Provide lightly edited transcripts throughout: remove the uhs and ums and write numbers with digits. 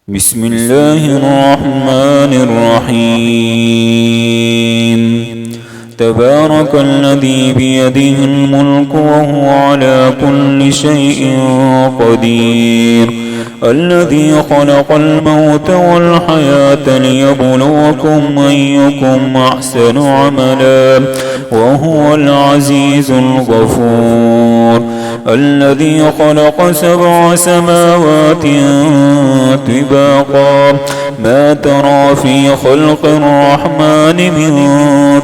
بسم الله الرحمن الرحيم. تبارك الذي بيده الملك وهو على كل شيء قدير، الذي خلق الموت والحياة ليبلوكم أيكم أحسن عملا وهو العزيز الغفور، الذي خلق 7 سماوات طباقا ما ترى في خلق الرحمن من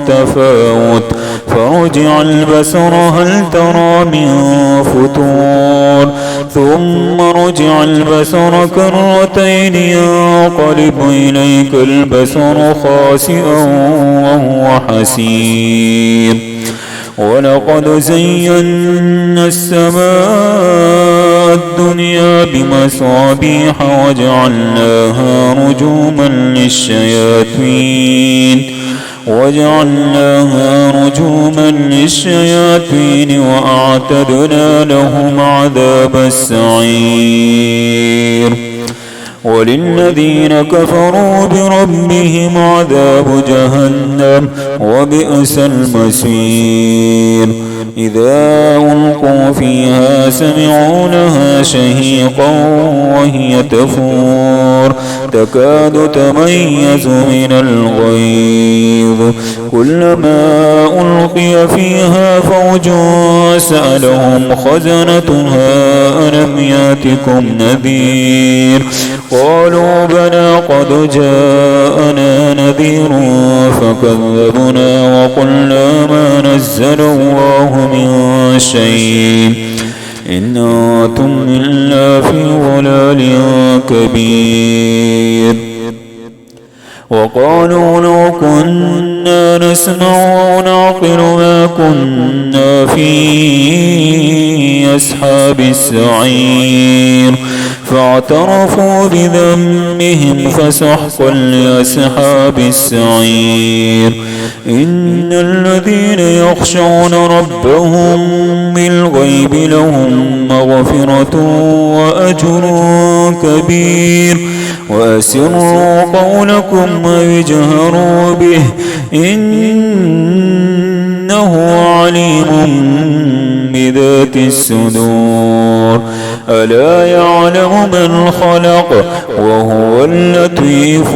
تفاوت، فارجع البصر هل ترى من فطور، ثم ارجع البصر كرتين ينقلب إليك البصر خاسئا وهو حسير. ولقد زينا السماء الدنيا بمصابيح وجعلناها رجوما للشياطين وأعتدنا لهم عذاب السعير. وللذين كفروا بربهم عذاب جهنم وبئس المصير. إذا ألقوا فيها سمعوا لها شهيقا وهي تفور تكاد تميز من الغيظ، كلما ألقي فيها فوج سألهم خزنتها ألم يأتكم نذير، قالوا بلى قد جاءنا نذير فكذبنا وقلنا ما نزل الله من شيء إن أنتم إلا في ضلال كبير. وقالوا لو كنا نسمع ونعقل ما كنا في أصحاب السعير، فاعترفوا بذنبهم فسحقا لأصحاب السعير. إن الذين يخشون ربهم بالغيب لهم مغفرة وأجر كبير. وأسروا قولكم واجهروا به إنه عليم بذات الصدور. ألا يعلم من خلق وهو اللطيف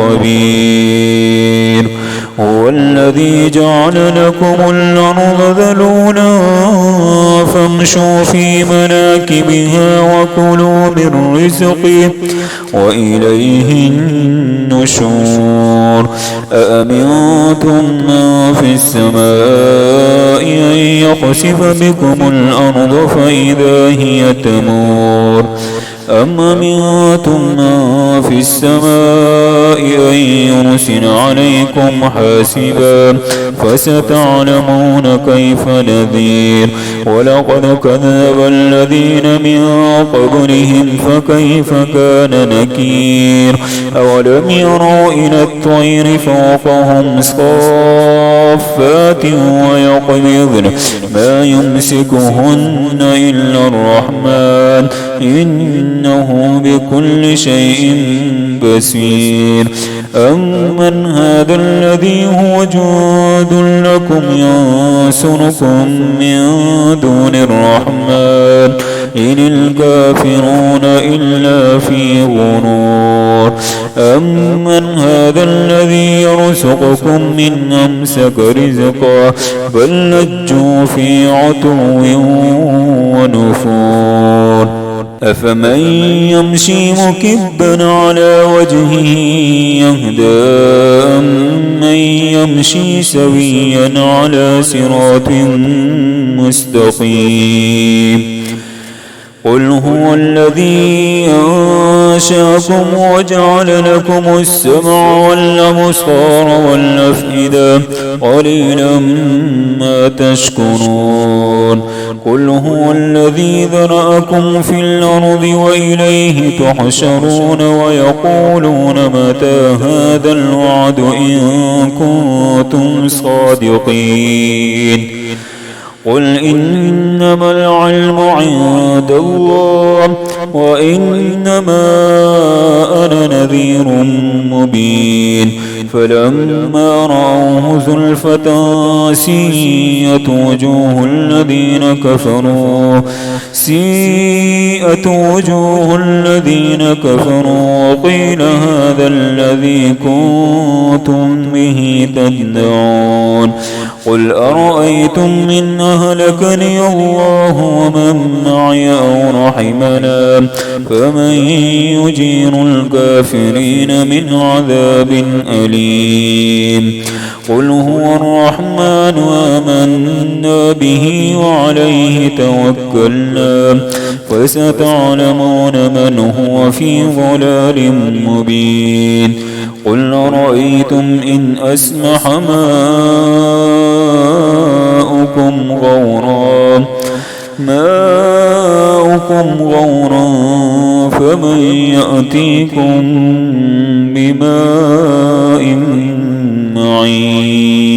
الخبير. هو الذي جعل لكم الأرض ذلولا فامشوا في مناكبها وكلوا من رزقه وإليه النشور. أأمنتم من في السماء أن يخسف بكم الأرض فإذا هي تمور، أم أمنتم من في السماء أن يرسل عليكم حاسبا فستعلمون كيف نذير. ولقد كذب الذين من قبلهم فكيف كان نكير. أولم يروا إلى الطير فوقهم صافات ويقبضن ما يمسكهن إلا الرحمن إنه بكل شيء بصير. أمن هذا الذي هو جند لكم ينصركم من دون الرحمن إن الكافرون إلا في غرور. أمن هذا الذي يرزقكم من أمسك رزقا بل لجوا في عتو ونفور. أفمن يمشي مكبا على وجهه يهدى أمن يمشي سويا على صراط مستقيم. قل هو الذي أنشأكم وجعل لكم السمع والأبصار والأفئدة قليلا ما تشكرون. قل هو الذي ذرأكم في الأرض وإليه تحشرون ويقولون متى هذا الوعد إن كنتم صادقين. قل إنما العلم عند الله وإنما نذير مبين فلما رأوه زلفة سيئت وجوه الذين كفروا وقيل هذا الذي كنتم به تدعون قل أرأيتم إن أهلكني الله ومن معي أو رحمنا فمن يجير الكافرين من عذاب أليم قل هو الرحمن آمنا به وعليه توكلنا فستعلمون من هو في ضلال مبين قل أرأيتم إن أسمح ماؤكم غورا فمن يأتيكم بماء معين